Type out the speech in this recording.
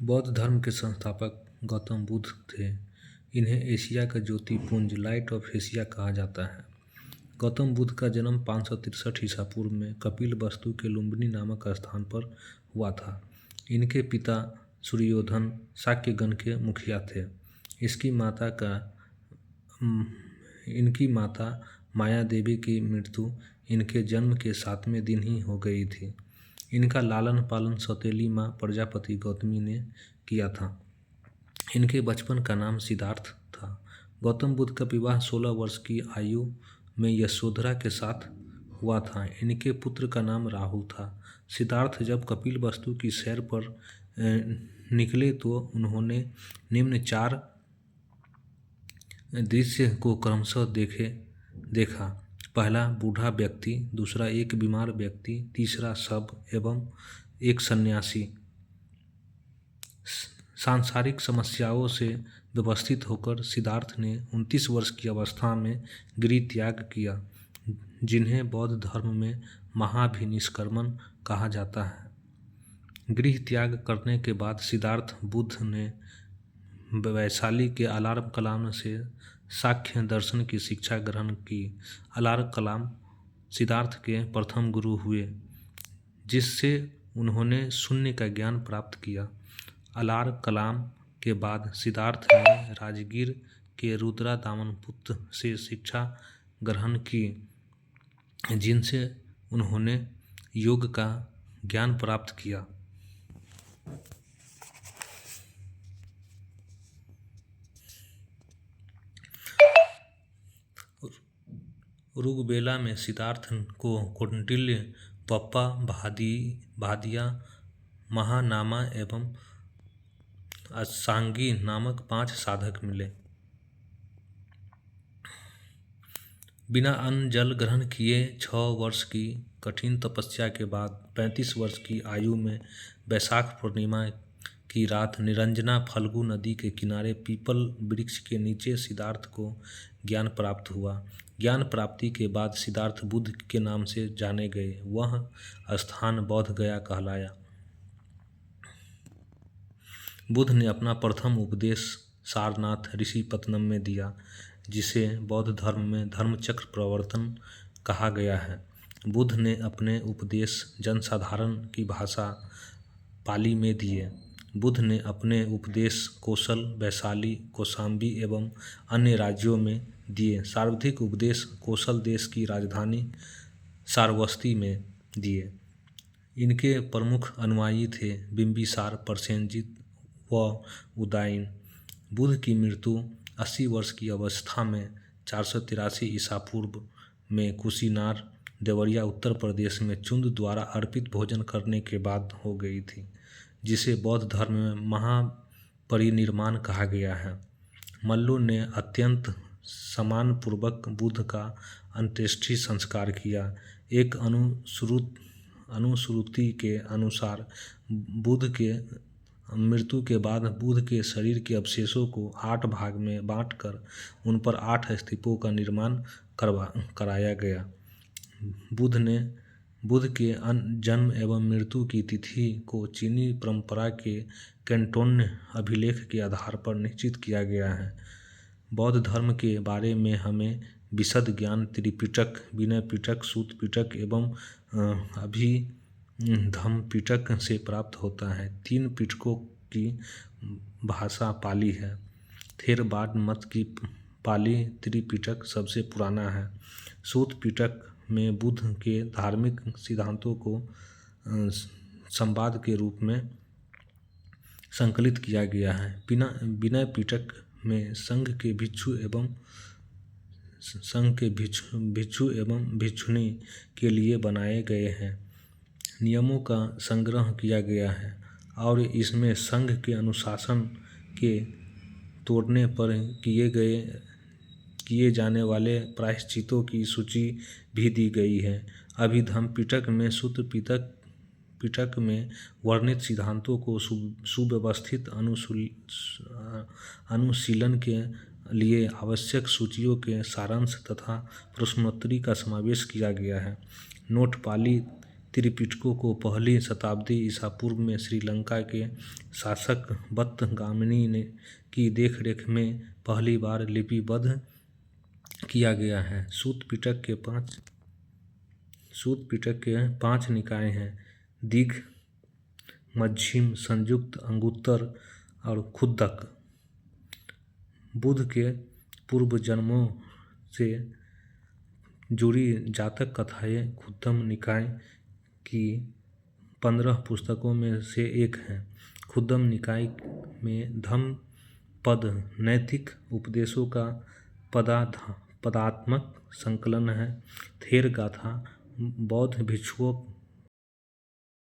बौद्ध धर्म के संस्थापक गौतम बुद्ध थे। इन्हें एशिया का ज्योतिपुंज लाइट ऑफ एशिया कहा जाता है। गौतम बुद्ध का जन्म 563 ईसा पूर्व में कपिलवस्तु के लुम्बिनी नामक स्थान पर हुआ था। इनके पिता सूर्योधन शाक्यगण के मुखिया थे। इनकी माता माया देवी की मृत्यु इनके जन्म के 7वें दिन ही हो गई थी। इनका लालन पालन सौतेली माँ प्रजापति गौतमी ने किया था। इनके बचपन का नाम सिद्धार्थ था। गौतम बुद्ध का विवाह 16 वर्ष की आयु में यशोधरा के साथ हुआ था। इनके पुत्र का नाम राहुल था। सिद्धार्थ जब कपिलवस्तु की सैर पर निकले तो उन्होंने निम्न 4 दृश्य को क्रमशः देखा। पहला बूढ़ा व्यक्ति, दूसरा एक बीमार व्यक्ति, तीसरा शव एवं एक सन्यासी। सांसारिक समस्याओं से व्यवस्थित होकर सिद्धार्थ ने 29 वर्ष की अवस्था में गृह त्याग किया, जिन्हें बौद्ध धर्म में महाभिनिष्क्रमण कहा जाता है। गृह त्याग करने के बाद सिद्धार्थ बुद्ध ने वैशाली के अलार्म कलाम से सांख्य दर्शन की शिक्षा ग्रहण की। अलार्म कलाम सिद्धार्थ के प्रथम गुरु हुए, जिससे उन्होंने शून्य का ज्ञान प्राप्त किया। अलार्म कलाम के बाद सिद्धार्थ ने राजगीर के रुद्रा दामनपुत्र से शिक्षा ग्रहण की, जिनसे उन्होंने योग का ज्ञान प्राप्त किया। ऋग्वेदा में सिद्धार्थ को कौंडिल्य, पप्पा, भादिया, महानामा एवं असांगी नामक 5 साधक मिले। बिना अन्न जल ग्रहण किए 6 वर्ष की कठिन तपस्या के बाद 35 वर्ष की आयु में वैशाख पूर्णिमा की रात निरंजना फल्गु नदी के किनारे पीपल वृक्ष के नीचे सिद्धार्थ को ज्ञान प्राप्त हुआ। ज्ञान प्राप्ति के बाद सिद्धार्थ बुद्ध के नाम से जाने गए। वह स्थान बोध गया कहलाया। बुद्ध ने अपना प्रथम उपदेश सारनाथ ऋषिपत्तनम में दिया, जिसे बौद्ध धर्म में धर्मचक्र प्रवर्तन कहा गया है। बुद्ध ने अपने उपदेश जनसाधारण की भाषा पाली में दिए। बुद्ध ने अपने उपदेश कोसल, वैशाली, कौशाम्बी एवं अन्य राज्यों में दिए। सर्वाधिक उपदेश कोसल देश की राजधानी श्रावस्ती में दिए। इनके प्रमुख अनुयायी थे बिंबिसार, प्रसेनजित व उदयन। बुद्ध की मृत्यु 80 वर्ष की अवस्था में 483 ईसा पूर्व में कुशीनार, देवरिया, उत्तर प्रदेश में चुंद द्वारा अर्पित भोजन करने के बाद हो गई थी, जिसे बौद्ध धर्म में महापरिनिर्वाण कहा गया है। मल्लू ने अत्यंत सम्मानपूर्वक बुद्ध का अंत्येष्टि संस्कार किया। एक अनुश्रुति के अनुसार बुद्ध के मृत्यु के बाद बुद्ध के शरीर के अवशेषों को 8 भाग में बांटकर उन पर 8 स्तूपों का निर्माण कराया गया। बुद्ध के जन्म एवं मृत्यु की तिथि को चीनी परंपरा के कैंटोन अभिलेख के आधार पर निश्चित किया गया है। बौद्ध धर्म के बारे में हमें विशद ज्ञान त्रिपिटक, विनय पिटक, सूत पिटक एवं अभिधम्म पिटक से प्राप्त होता है। 3 पिटकों की भाषा पाली है। थेरवाद मत की पाली त्रिपिटक सबसे पुराना है। सूत पिटक में बुद्ध के धार्मिक सिद्धांतों को संवाद के रूप में संकलित किया गया है। विनय पिटक में संघ के भिक्षु एवं भिक्षुणी के लिए बनाए गए हैं नियमों का संग्रह किया गया है, और इसमें संघ के अनुशासन के तोड़ने पर किए जाने वाले प्रायश्चितों की सूची भी दी गई है। अभिधम्म पिटक में सूत पिटक में वर्णित सिद्धांतों को सुव्यवस्थित अनुशीलन के लिए आवश्यक सूचियों के सारांश तथा प्रश्नोत्तरी का समावेश किया गया है। नोट पाली त्रिपिटकों को पहली शताब्दी ईसा पूर्व में श्रीलंका के शासक बत्तगामिनी ने की देखरेख में पहली बार लिपिबद्ध किया गया है। सूत पिटक के 5 निकाय हैं: दीघ, मध्यम, संयुक्त, अंगुत्तर और खुद्दक। बुद्ध के पूर्व जन्मों से जुड़ी जातक कथाएं खुद्दम निकाय की 15 पुस्तकों में से एक है। खुद्दम निकाय में धम्म पद नैतिक उपदेशों का पदात्मक संकलन है। थेर गाथा बौद्ध भिक्षुओं